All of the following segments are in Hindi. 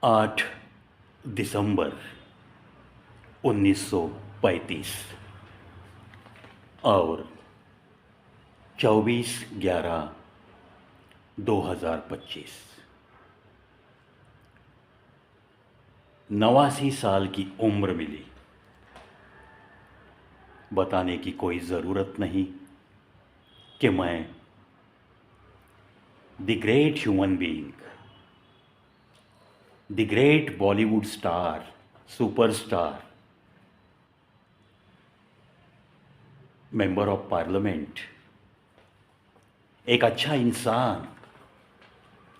8 दिसंबर 1935 और 24/11/2025। 89 साल की उम्र मिली। बताने की कोई ज़रूरत नहीं कि मैं the great human being, the great Bollywood star, superstar, member of parliament, एक अच्छा इंसान,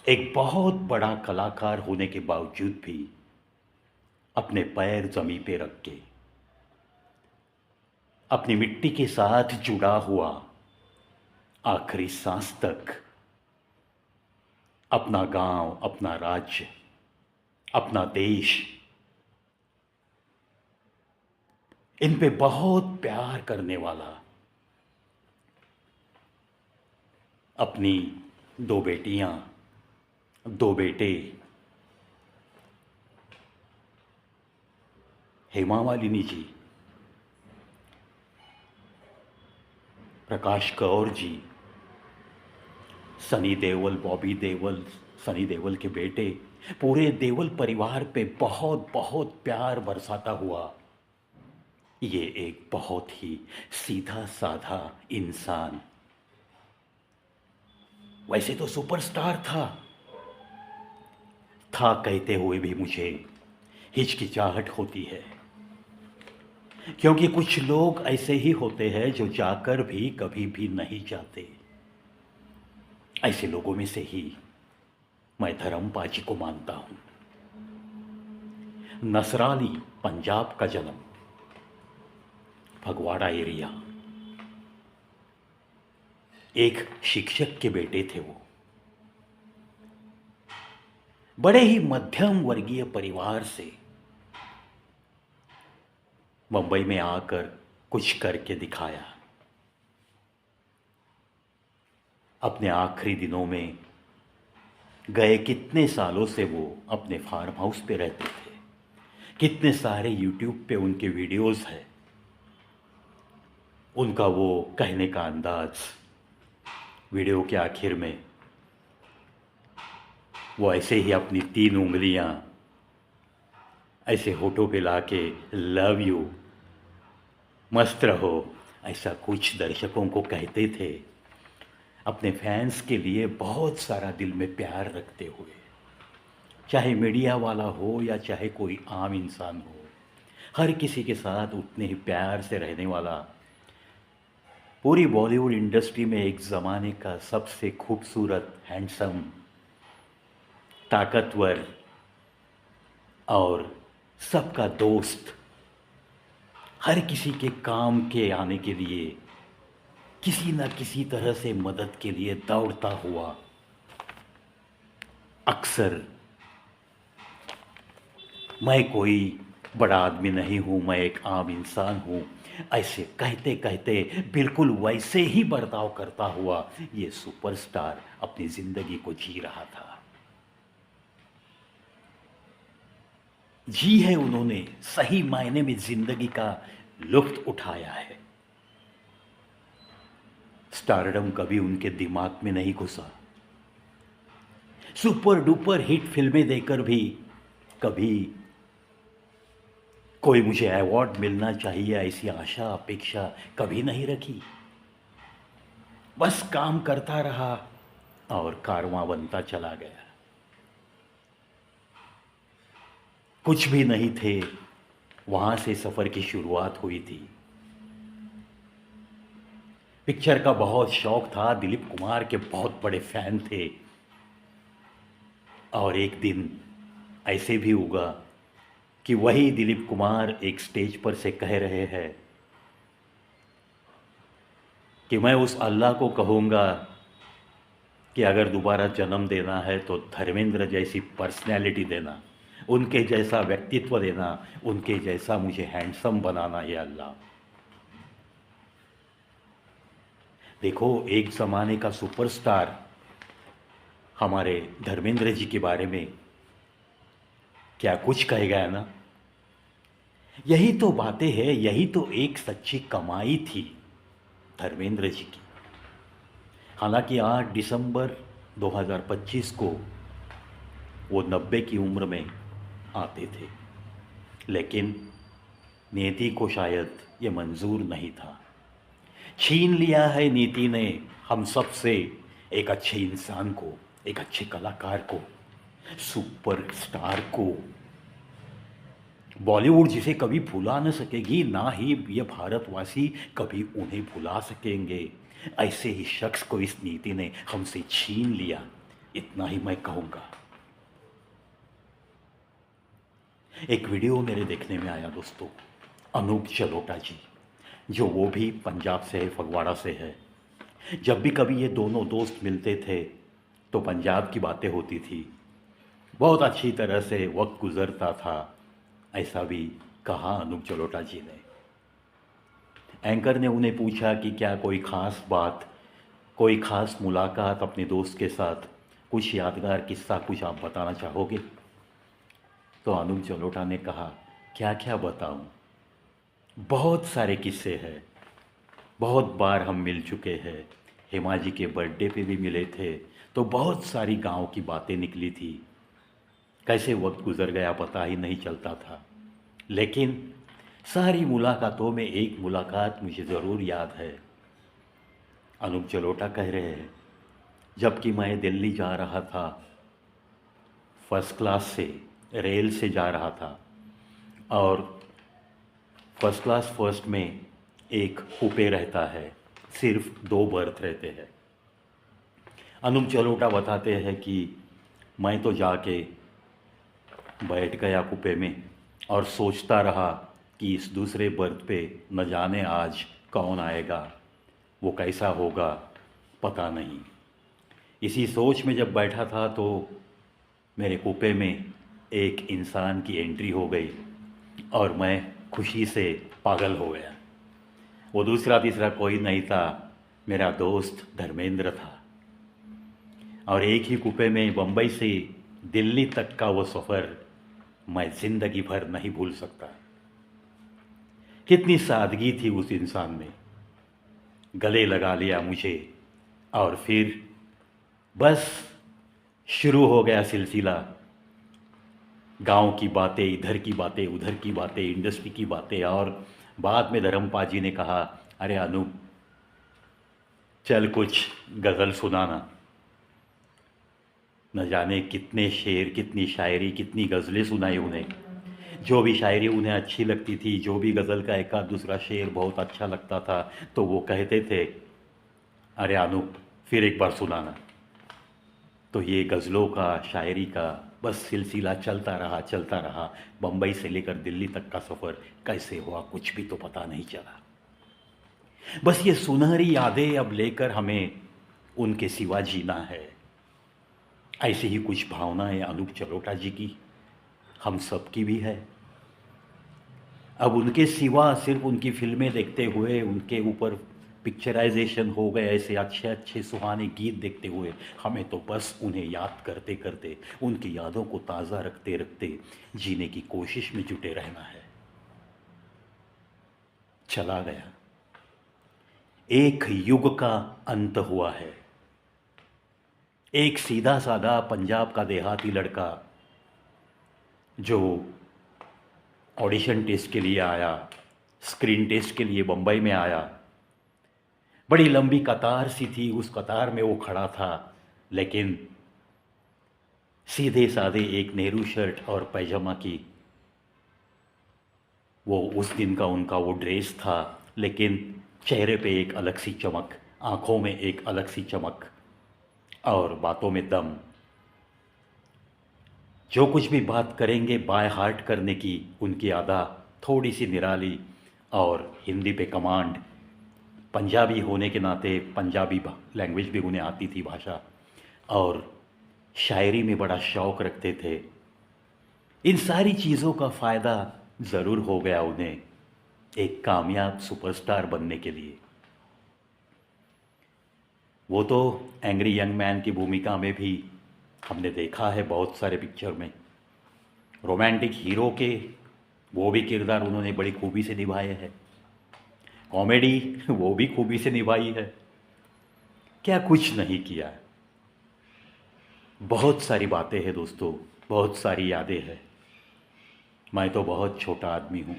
एक बहुत बड़ा कलाकार होने के बावजूद भी अपने पैर जमीन पे रख के अपनी मिट्टी के साथ जुड़ा हुआ आखिरी सांस तक अपना गांव, अपना राज्य, अपना देश, इन पे बहुत प्यार करने वाला, अपनी 2 बेटियां, 2 बेटे, हेमा मालिनी जी, प्रकाश कौर जी, सनी देओल, बॉबी देओल, सनी देओल के बेटे, पूरे देओल परिवार पे बहुत बहुत प्यार बरसाता हुआ ये एक बहुत ही सीधा साधा इंसान, वैसे तो सुपरस्टार था कहते हुए भी मुझे हिचकिचाहट होती है, क्योंकि कुछ लोग ऐसे ही होते हैं जो जाकर भी कभी भी नहीं जाते। ऐसे लोगों में से ही मैं धर्मपाल जी को मानता हूं। नसराली, पंजाब का जन्म, फगवाड़ा एरिया, एक शिक्षक के बेटे थे वो। बड़े ही मध्यम वर्गीय परिवार से मुंबई में आकर कुछ करके दिखाया। अपने आखिरी दिनों में गए कितने सालों से वो अपने फार्म हाउस पे रहते थे, कितने सारे यूट्यूब पे उनके वीडियोस हैं। उनका वो कहने का अंदाज, वीडियो के आखिर में वो ऐसे ही अपनी 3 उंगलियां ऐसे होठों पे लाके लव यू, मस्त रहो, ऐसा कुछ दर्शकों को कहते थे, अपने फैंस के लिए बहुत सारा दिल में प्यार रखते हुए। चाहे मीडिया वाला हो या चाहे कोई आम इंसान हो, हर किसी के साथ उतने ही प्यार से रहने वाला, पूरी बॉलीवुड इंडस्ट्री में एक ज़माने का सबसे खूबसूरत, हैंडसम, ताकतवर और सबका दोस्त, हर किसी के काम के आने के लिए, किसी न किसी तरह से मदद के लिए दौड़ता हुआ, अक्सर मैं कोई बड़ा आदमी नहीं हूँ, मैं एक आम इंसान हूँ, ऐसे कहते कहते बिल्कुल वैसे ही बर्ताव करता हुआ ये सुपरस्टार अपनी ज़िंदगी को जी रहा था। जी है उन्होंने, सही मायने में ज़िंदगी का लुत्फ़ उठाया है। स्टारडम कभी उनके दिमाग में नहीं घुसा। सुपर डुपर हिट फिल्में देकर भी कभी कोई मुझे अवार्ड मिलना चाहिए ऐसी आशा अपेक्षा कभी नहीं रखी। बस काम करता रहा और कारवां बनता चला गया। कुछ भी नहीं थे, वहां से सफर की शुरुआत हुई थी। पिक्चर का बहुत शौक था, दिलीप कुमार के बहुत बड़े फैन थे। और एक दिन ऐसे भी होगा कि वही दिलीप कुमार एक स्टेज पर से कह रहे हैं कि मैं उस अल्लाह को कहूँगा कि अगर दोबारा जन्म देना है तो धर्मेंद्र जैसी पर्सनैलिटी देना, उनके जैसा व्यक्तित्व देना, उनके जैसा मुझे हैंडसम बनाना ये अल्लाह। देखो, एक ज़माने का सुपरस्टार हमारे धर्मेंद्र जी के बारे में क्या कुछ कह गया ना। यही तो बातें हैं, यही तो एक सच्ची कमाई थी धर्मेंद्र जी की। हालांकि 8 दिसंबर 2025 को वो 90 की उम्र में आते थे, लेकिन नियति को शायद ये मंजूर नहीं था। छीन लिया है नीति ने हम सब से एक अच्छे इंसान को, एक अच्छे कलाकार को, सुपरस्टार को। बॉलीवुड जिसे कभी भुला न सकेगी, ना ही ये भारतवासी कभी उन्हें भुला सकेंगे। ऐसे ही शख्स को इस नीति ने हमसे छीन लिया, इतना ही मैं कहूँगा। एक वीडियो मेरे देखने में आया दोस्तों, अनूप जलोटा जी, जो वो भी पंजाब से है, फगवाड़ा से है। जब भी कभी ये दोनों दोस्त मिलते थे तो पंजाब की बातें होती थी, बहुत अच्छी तरह से वक्त गुजरता था, ऐसा भी कहा अनूप जलोटा जी ने। एंकर ने उन्हें पूछा कि क्या कोई ख़ास बात, कोई ख़ास मुलाकात अपने दोस्त के साथ, कुछ यादगार किस्सा कुछ आप बताना चाहोगे? तो अनूप जलोटा ने कहा, क्या क्या बताऊं, बहुत सारे किस्से हैं, बहुत बार हम मिल चुके हैं। हेमा जी के बर्थडे पे भी मिले थे, तो बहुत सारी गांव की बातें निकली थी। कैसे वक्त गुजर गया पता ही नहीं चलता था। लेकिन सारी मुलाकातों में एक मुलाकात मुझे ज़रूर याद है। अनूप जलोटा कह रहे हैं, जबकि मैं दिल्ली जा रहा था, फर्स्ट क्लास से, रेल से जा रहा था, और फर्स्ट क्लास फर्स्ट में एक कूपे रहता है, सिर्फ 2 बर्थ रहते हैं। अनूप जलोटा बताते हैं कि मैं तो जाके बैठ गया कूपे में और सोचता रहा कि इस दूसरे बर्थ पे न जाने आज कौन आएगा, वो कैसा होगा, पता नहीं। इसी सोच में जब बैठा था तो मेरे कूपे में एक इंसान की एंट्री हो गई और मैं खुशी से पागल हो गया। वो दूसरा तीसरा कोई नहीं था, मेरा दोस्त धर्मेंद्र था। और एक ही कूपे में बम्बई से दिल्ली तक का वो सफ़र मैं ज़िंदगी भर नहीं भूल सकता। कितनी सादगी थी उस इंसान में, गले लगा लिया मुझे और फिर बस शुरू हो गया सिलसिला। गांव की बातें, इधर की बातें, उधर की बातें, इंडस्ट्री की बातें। और बाद में धर्मपाल जी ने कहा, अरे अनूप, चल कुछ गज़ल सुनाना। न जाने कितने शेर, कितनी शायरी, कितनी गज़लें सुनाई उन्हें। जो भी शायरी उन्हें अच्छी लगती थी, जो भी गज़ल का एक आध दूसरा शेर बहुत अच्छा लगता था, तो वो कहते थे, अरे अनूप फिर एक बार सुनाना। तो ये गज़लों का, शायरी का बस सिलसिला चलता रहा, चलता रहा। बम्बई से लेकर दिल्ली तक का सफ़र कैसे हुआ कुछ भी तो पता नहीं चला। बस ये सुनहरी यादें अब लेकर हमें उनके सिवा जीना है। ऐसी ही कुछ भावनाएं अनूप जलोटा जी की, हम सब की भी है। अब उनके सिवा सिर्फ उनकी फिल्में देखते हुए, उनके ऊपर पिक्चराइजेशन हो गए ऐसे अच्छे अच्छे सुहाने गीत देखते हुए, हमें तो बस उन्हें याद करते करते, उनकी यादों को ताज़ा रखते रखते जीने की कोशिश में जुटे रहना है। चला गया, एक युग का अंत हुआ है। एक सीधा साधा पंजाब का देहाती लड़का जो ऑडिशन टेस्ट के लिए आया, स्क्रीन टेस्ट के लिए बम्बई में आया, बड़ी लंबी कतार सी थी, उस कतार में वो खड़ा था, लेकिन सीधे साधे एक नेहरू शर्ट और पैजामा की वो उस दिन का उनका वो ड्रेस था, लेकिन चेहरे पे एक अलग सी चमक, आंखों में एक अलग सी चमक और बातों में दम। जो कुछ भी बात करेंगे बाय हार्ट करने की उनकी अदा थोड़ी सी निराली, और हिंदी पे कमांड। पंजाबी होने के नाते पंजाबी लैंग्वेज भी उन्हें आती थी, भाषा, और शायरी में बड़ा शौक़ रखते थे। इन सारी चीज़ों का फ़ायदा ज़रूर हो गया उन्हें एक कामयाब सुपरस्टार बनने के लिए। वो तो एंग्री यंग मैन की भूमिका में भी हमने देखा है बहुत सारे पिक्चर में। रोमांटिक हीरो के वो भी किरदार उन्होंने बड़ी खूबी से निभाए हैं। कॉमेडी वो भी खूबी से निभाई है। क्या कुछ नहीं किया। बहुत सारी बातें हैं दोस्तों, बहुत सारी यादें हैं। मैं तो बहुत छोटा आदमी हूँ,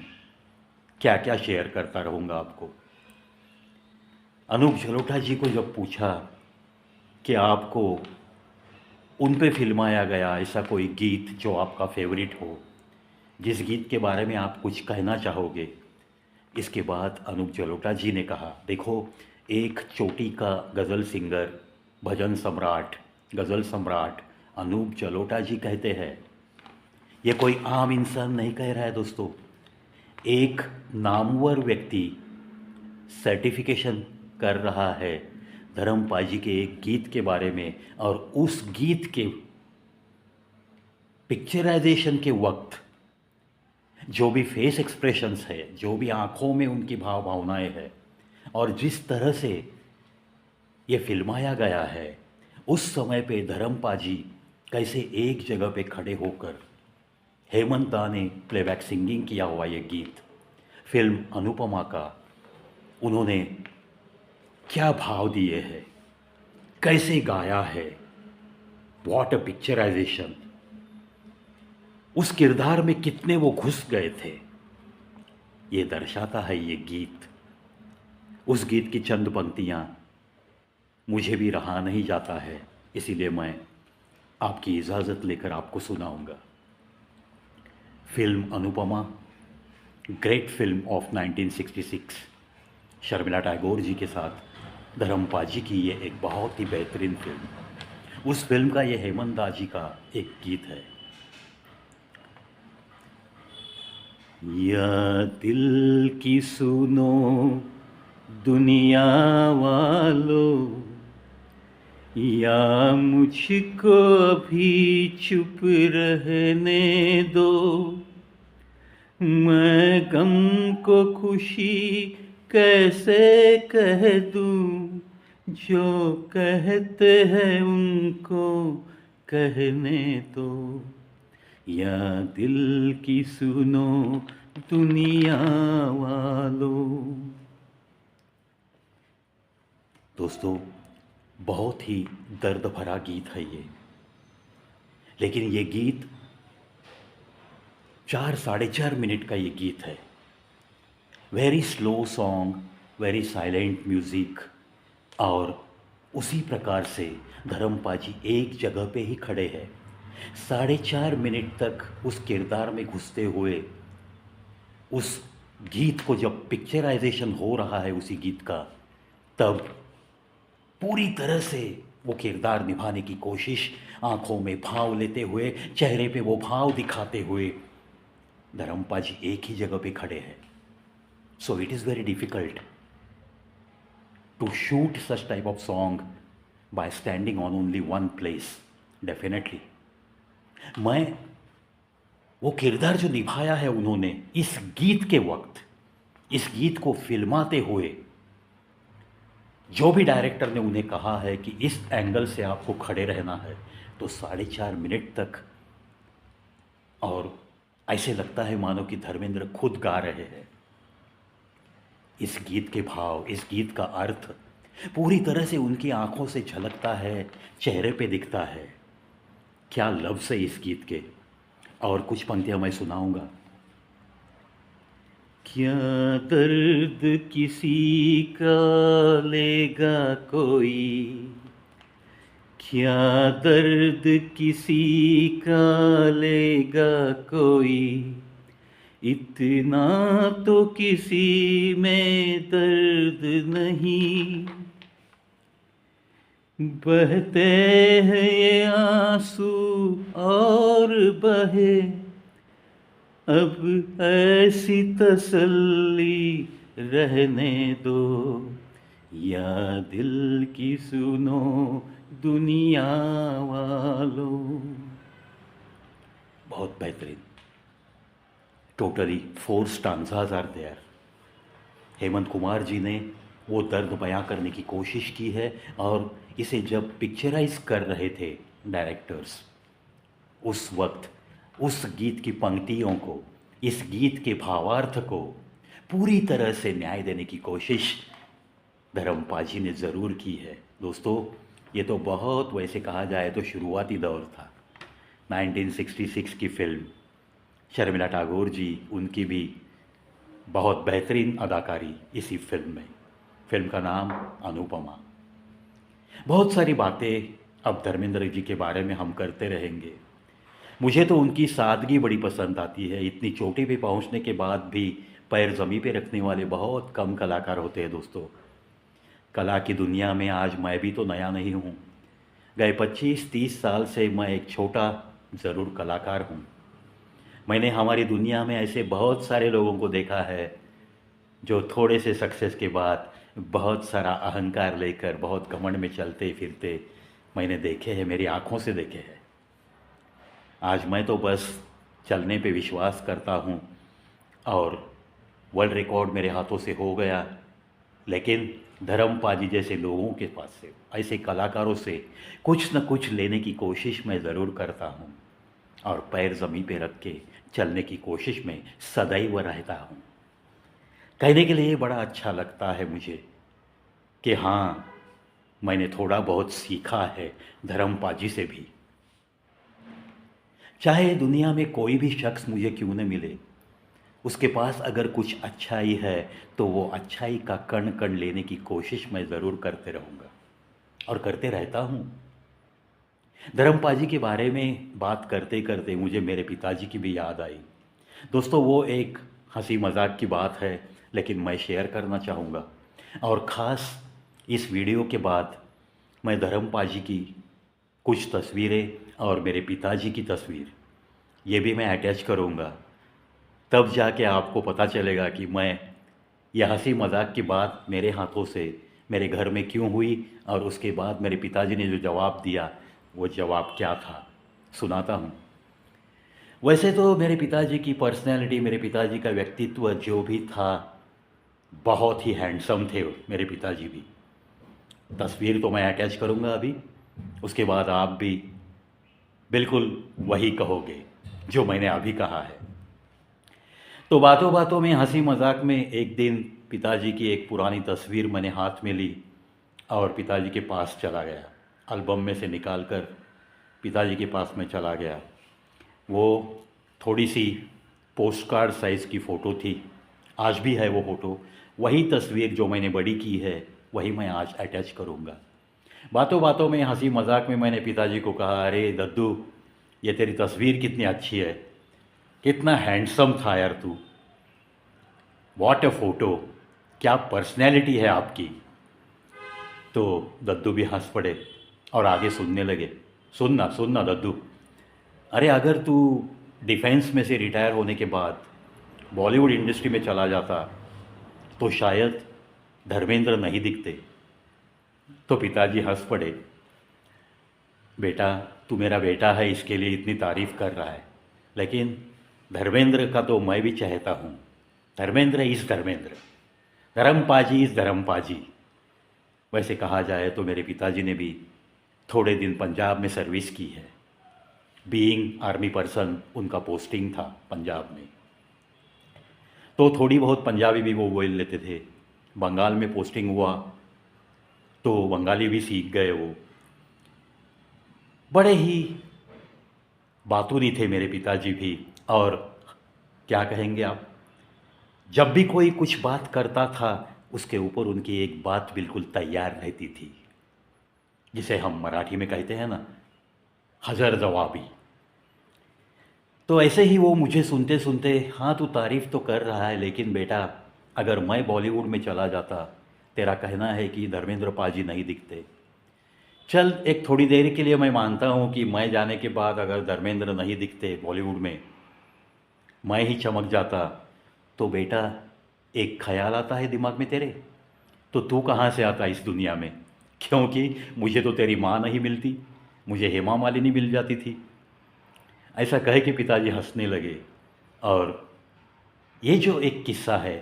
क्या क्या शेयर करता रहूँगा आपको। अनूप जलोटा जी को जब पूछा कि आपको उन पे फिल्माया गया ऐसा कोई गीत जो आपका फेवरेट हो, जिस गीत के बारे में आप कुछ कहना चाहोगे, इसके बाद अनूप जलोटा जी ने कहा, देखो, एक चोटी का गज़ल सिंगर, भजन सम्राट, गज़ल सम्राट अनूप जलोटा जी कहते हैं। ये कोई आम इंसान नहीं कह रहा है दोस्तों, एक नामवर व्यक्ति सर्टिफिकेशन कर रहा है धर्मपाल जी के एक गीत के बारे में, और उस गीत के पिक्चराइजेशन के वक्त जो भी फेस एक्सप्रेशंस है, जो भी आंखों में उनकी भाव भावनाएं हैं, और जिस तरह से ये फिल्माया गया है, उस समय पे धर्मपाल जी कैसे एक जगह पे खड़े होकर, हेमंत दा ने प्लेबैक सिंगिंग किया हुआ ये गीत फिल्म अनुपमा का, उन्होंने क्या भाव दिए हैं, कैसे गाया है, व्हाट अ पिक्चराइजेशन, उस किरदार में कितने वो घुस गए थे, ये दर्शाता है ये गीत। उस गीत की चंद पंक्तियाँ मुझे भी रहा नहीं जाता है, इसीलिए मैं आपकी इजाज़त लेकर आपको सुनाऊंगा। Film Anupama, great film of 1966, Sharmila Tagore ji के साथ धर्मपाल जी की ये एक बहुत ही बेहतरीन फिल्म। उस फिल्म का ये हेमंत दा जी का एक गीत है, या दिल की सुनो दुनिया वालों, या मुझको भी चुप रहने दो, मैं गम को खुशी कैसे कह दूं, जो कहते हैं उनको कहने दो, या दिल की सुनो दुनिया वालों। दोस्तों, बहुत ही दर्द भरा गीत है ये, लेकिन ये गीत 4-4.5 मिनट का ये गीत है। Very slow song, very silent music, और उसी प्रकार से धर्मपाल जी एक जगह पे ही खड़े हैं 4.5 मिनट तक उस किरदार में घुसते हुए। उस गीत को जब पिक्चराइजेशन हो रहा है उसी गीत का, तब पूरी तरह से वो किरदार निभाने की कोशिश, आंखों में भाव लेते हुए, चेहरे पे वो भाव दिखाते हुए धर्मपाल जी एक ही जगह पे खड़े हैं। So it is very difficult to shoot such type of song by standing on only one place. Definitely मैं वो किरदार जो निभाया है उन्होंने इस गीत के वक्त, इस गीत को फिल्माते हुए, जो भी डायरेक्टर ने उन्हें कहा है कि इस एंगल से आपको खड़े रहना है, तो 4.5 मिनट तक, और ऐसे लगता है मानो कि धर्मेंद्र खुद गा रहे हैं। इस गीत के भाव, इस गीत का अर्थ पूरी तरह से उनकी आंखों से झलकता है, चेहरे पे दिखता है। क्या लफ्ज़ है इस गीत के, और कुछ पंक्तियां मैं सुनाऊंगा। क्या दर्द किसी का लेगा कोई, क्या दर्द किसी का लेगा कोई, इतना तो किसी में दर्द नहीं, बहते हैं ये आंसू और बहे, अब ऐसी तसल्ली रहने दो, या दिल की सुनो दुनिया वालों। बहुत बेहतरीन। Totally 4 stanzas are there. Hemant Kumar ji ने वो दर्द बयां करने की कोशिश की है, और इसे जब पिक्चराइज कर रहे थे डायरेक्टर्स, उस वक्त उस गीत की पंक्तियों को, इस गीत के भावार्थ को पूरी तरह से न्याय देने की कोशिश धर्मपाल जी ने ज़रूर की है। दोस्तों, ये तो बहुत वैसे कहा जाए तो शुरुआती दौर था। 1966 की फिल्म, शर्मिला टैगोर जी, उनकी भी बहुत बेहतरीन अदाकारी इसी फिल्म में। फिल्म का नाम अनुपमा। बहुत सारी बातें अब धर्मेंद्र जी के बारे में हम करते रहेंगे। मुझे तो उनकी सादगी बड़ी पसंद आती है। इतनी चोटी पे पहुंचने के बाद भी पैर ज़मीं पे रखने वाले बहुत कम कलाकार होते हैं दोस्तों। कला की दुनिया में आज मैं भी तो नया नहीं हूँ। गए 25-30 साल से मैं एक छोटा ज़रूर कलाकार हूँ। मैंने हमारी दुनिया में ऐसे बहुत सारे लोगों को देखा है जो थोड़े से सक्सेस के बाद बहुत सारा अहंकार लेकर बहुत घमंड में चलते फिरते मैंने देखे हैं, मेरी आँखों से देखे हैं। आज मैं तो बस चलने पे विश्वास करता हूँ और वर्ल्ड रिकॉर्ड मेरे हाथों से हो गया, लेकिन धर्मपाल जी जैसे लोगों के पास से, ऐसे कलाकारों से कुछ न कुछ लेने की कोशिश मैं ज़रूर करता हूँ और पैर ज़मीन पे रख के चलने की कोशिश में सदैव रहता हूँ। कहने के लिए बड़ा अच्छा लगता है मुझे कि हाँ, मैंने थोड़ा बहुत सीखा है धर्मपाल जी से भी। चाहे दुनिया में कोई भी शख्स मुझे क्यों न मिले, उसके पास अगर कुछ अच्छाई है तो वो अच्छाई का कण कण लेने की कोशिश मैं ज़रूर करते रहूँगा और करते रहता हूँ। धर्मपाल जी के बारे में बात करते करते मुझे मेरे पिताजी की भी याद आई। दोस्तों, वो एक हंसी मजाक की बात है, लेकिन मैं शेयर करना चाहूँगा। और ख़ास इस वीडियो के बाद मैं धर्मपाल जी की कुछ तस्वीरें और मेरे पिताजी की तस्वीर, ये भी मैं अटैच करूँगा। तब जाके आपको पता चलेगा कि मैं यह हंसी मजाक की बात मेरे हाथों से मेरे घर में क्यों हुई और उसके बाद मेरे पिताजी ने जो जवाब दिया वो जवाब क्या था। सुनाता हूँ। वैसे तो मेरे पिताजी की पर्सनैलिटी, मेरे पिताजी का व्यक्तित्व जो भी था, बहुत ही हैंडसम थे मेरे पिताजी भी। तस्वीर तो मैं अटैच करूँगा अभी, उसके बाद आप भी बिल्कुल वही कहोगे जो मैंने अभी कहा है। तो बातों बातों में, हंसी मजाक में एक दिन पिताजी की एक पुरानी तस्वीर मैंने हाथ में ली और पिताजी के पास चला गया। एल्बम में से निकाल कर पिताजी के पास में चला गया। वो थोड़ी सी पोस्ट कार्ड साइज़ की फ़ोटो थी, आज भी है वो फ़ोटो। वही तस्वीर जो मैंने बड़ी की है वही मैं आज अटैच करूँगा। बातों बातों में, हंसी मजाक में मैंने पिताजी को कहा, अरे दद्दू, ये तेरी तस्वीर कितनी अच्छी है, कितना हैंडसम था यार तू, व्हाट अ फ़ोटो, क्या पर्सनैलिटी है आपकी। तो दद्दू भी हंस पड़े और आगे सुनने लगे। सुनना सुनना दद्दू, अरे अगर तू डिफेंस में से रिटायर होने के बाद बॉलीवुड इंडस्ट्री में चला जाता तो शायद धर्मेंद्र नहीं दिखते। तो पिताजी हंस पड़े, बेटा तू मेरा बेटा है इसके लिए इतनी तारीफ़ कर रहा है, लेकिन धर्मेंद्र का तो मैं भी चाहता हूँ। Dharmendra is Dharmendra, Dharampaji is Dharampaji. वैसे कहा जाए तो मेरे पिताजी ने भी थोड़े दिन पंजाब में सर्विस की है। बीइंग आर्मी पर्सन उनका पोस्टिंग था पंजाब में, तो थोड़ी बहुत पंजाबी भी वो बोल लेते थे। बंगाल में पोस्टिंग हुआ तो बंगाली भी सीख गए वो। बड़े ही बातूनी थे मेरे पिताजी भी। और क्या कहेंगे आप, जब भी कोई कुछ बात करता था उसके ऊपर उनकी एक बात बिल्कुल तैयार रहती थी, जिसे हम मराठी में कहते हैं ना, हज़र जवाबी। तो ऐसे ही वो मुझे सुनते सुनते, हाँ तू तारीफ़ तो कर रहा है, लेकिन बेटा अगर मैं बॉलीवुड में चला जाता, तेरा कहना है कि धर्मेंद्र पाजी नहीं दिखते। चल, एक थोड़ी देर के लिए मैं मानता हूँ कि मैं जाने के बाद अगर धर्मेंद्र नहीं दिखते बॉलीवुड में, मैं ही चमक जाता, तो बेटा एक ख्याल आता है दिमाग में तेरे, तो तू कहाँ से आता इस दुनिया में। क्योंकि मुझे तो तेरी माँ नहीं मिलती, मुझे हेमा मालिनी मिल जाती थी। ऐसा कह के पिताजी हंसने लगे। और ये जो एक किस्सा है,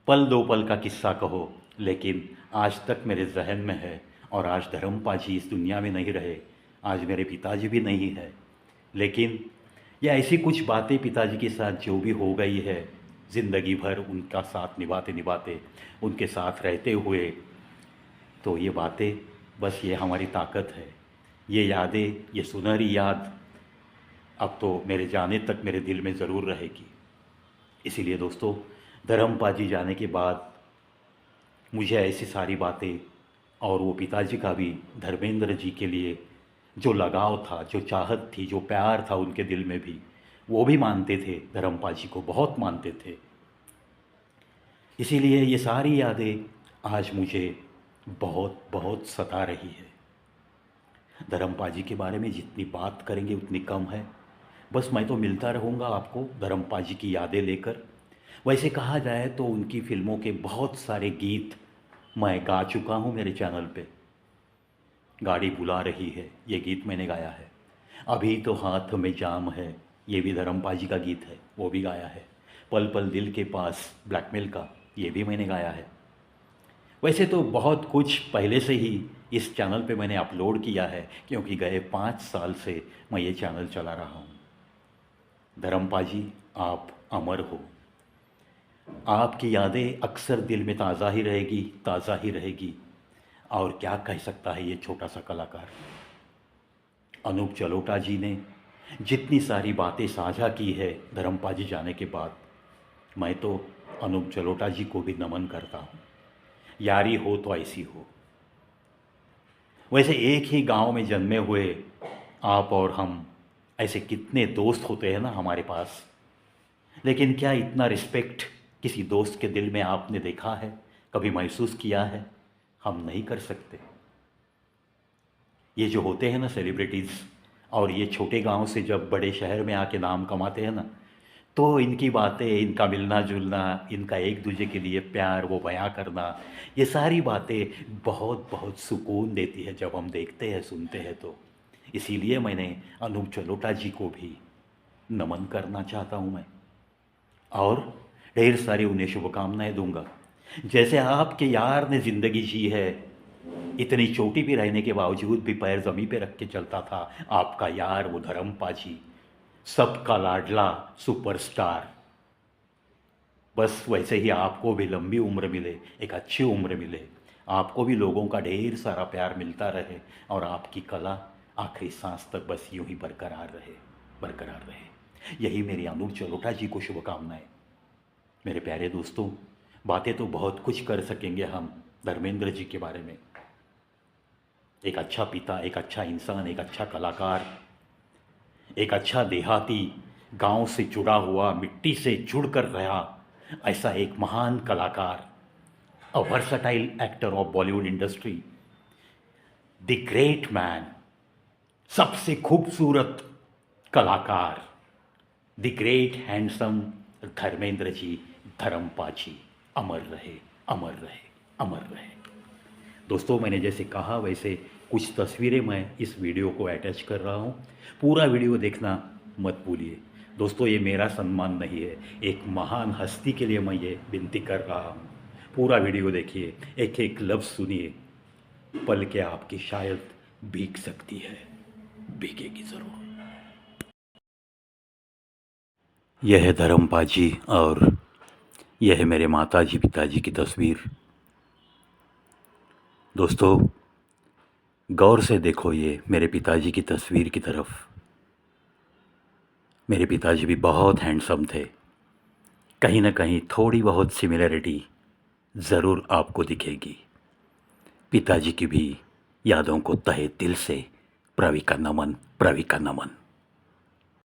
पल दो पल का किस्सा कहो, लेकिन आज तक मेरे जहन में है। और आज धर्मपाल जी इस दुनिया में नहीं रहे, आज मेरे पिताजी भी नहीं है, लेकिन या ऐसी कुछ बातें पिताजी के साथ जो भी हो गई है, ज़िंदगी भर उनका साथ निभाते निभाते, उनके साथ रहते हुए, तो ये बातें, बस ये हमारी ताकत है। ये यादें, ये सुनहरी याद अब तो मेरे जाने तक मेरे दिल में ज़रूर रहेगी। इसीलिए दोस्तों, धर्मपाजी जाने के बाद मुझे ऐसी सारी बातें, और वो पिताजी का भी धर्मेंद्र जी के लिए जो लगाव था, जो चाहत थी, जो प्यार था उनके दिल में भी, वो भी मानते थे, धर्मपाजी को बहुत मानते थे। इसीलिए ये सारी यादें आज मुझे बहुत बहुत सता रही है। धर्मपाजी के बारे में जितनी बात करेंगे उतनी कम है। बस मैं तो मिलता रहूँगा आपको धर्मपाजी की यादें लेकर। वैसे कहा जाए तो उनकी फिल्मों के बहुत सारे गीत मैं गा चुका हूँ मेरे चैनल पे। गाड़ी बुला रही है, ये गीत मैंने गाया है। अभी तो हाथ में जाम है, ये भी धर्मपाजी का गीत है, वो भी गाया है। पल पल दिल के पास, ब्लैकमेल का, ये भी मैंने गाया है। वैसे तो बहुत कुछ पहले से ही इस चैनल पे मैंने अपलोड किया है, क्योंकि गए 5 साल से मैं ये चैनल चला रहा हूँ। धर्मपाजी, आप अमर हो। आपकी यादें अक्सर दिल में ताज़ा ही रहेगी, ताज़ा ही रहेगी। और क्या कह सकता है ये छोटा सा कलाकार। अनूप जलोटा जी ने जितनी सारी बातें साझा की है धर्मपाजी जाने के बाद, मैं तो अनूप जलोटा जी को भी नमन करता हूँ। यारी हो तो ऐसी हो। वैसे एक ही गांव में जन्मे हुए आप और हम, ऐसे कितने दोस्त होते हैं ना हमारे पास, लेकिन क्या इतना रिस्पेक्ट किसी दोस्त के दिल में आपने देखा है, कभी महसूस किया है? हम नहीं कर सकते। ये जो होते हैं ना सेलिब्रिटीज़, और ये छोटे गांव से जब बड़े शहर में आके नाम कमाते हैं ना, तो इनकी बातें, इनका मिलना जुलना, इनका एक दूसरे के लिए प्यार वो बयां करना, ये सारी बातें बहुत बहुत सुकून देती है जब हम देखते हैं, सुनते हैं तो। इसीलिए मैंने अनूप जलोटा जी को भी नमन करना चाहता हूँ मैं, और ढेर सारी उन्हें शुभकामनाएं दूंगा। जैसे आपके यार ने ज़िंदगी जी है, इतनी चोटी पे रहने के बावजूद भी पैर ज़मीन पे रख के चलता था आपका यार, वो धर्मपाजी, सबका लाडला सुपरस्टार। बस वैसे ही आपको भी लंबी उम्र मिले, एक अच्छी उम्र मिले, आपको भी लोगों का ढेर सारा प्यार मिलता रहे, और आपकी कला आखिरी सांस तक बस यूं ही बरकरार रहे, बरकरार रहे। यही मेरी अनूप जलोटा जी को शुभकामनाएं। मेरे प्यारे दोस्तों, बातें तो बहुत कुछ कर सकेंगे हम धर्मेंद्र जी के बारे में। एक अच्छा पिता, एक अच्छा इंसान, एक अच्छा कलाकार, एक अच्छा देहाती, गांव से जुड़ा हुआ, मिट्टी से जुड़कर रहा ऐसा एक महान कलाकार, a versatile actor of Bollywood industry, the great man, सबसे खूबसूरत कलाकार, the great handsome Dharmendra ji, Dharampaji, अमर रहे, अमर रहे, अमर रहे। दोस्तों, मैंने जैसे कहा वैसे कुछ तस्वीरें मैं इस वीडियो को अटैच कर रहा हूँ। पूरा वीडियो देखना मत भूलिए दोस्तों, ये मेरा सम्मान नहीं है, एक महान हस्ती के लिए मैं ये विनती कर रहा हूँ। पूरा वीडियो देखिए, एक एक लफ्ज़ सुनिए, पल के आपकी शायद भीग सकती है, भीगेगी ज़रूर। यह है धर्मपाजी, और यह है मेरे माताजी पिताजी की तस्वीर। दोस्तों, गौर से देखो ये मेरे पिताजी की तस्वीर की तरफ। मेरे पिताजी भी बहुत हैंडसम थे। कहीं ना कहीं थोड़ी बहुत सिमिलरिटी ज़रूर आपको दिखेगी। पिताजी की भी यादों को तहे दिल से प्रवी का नमन, प्रवी का नमन।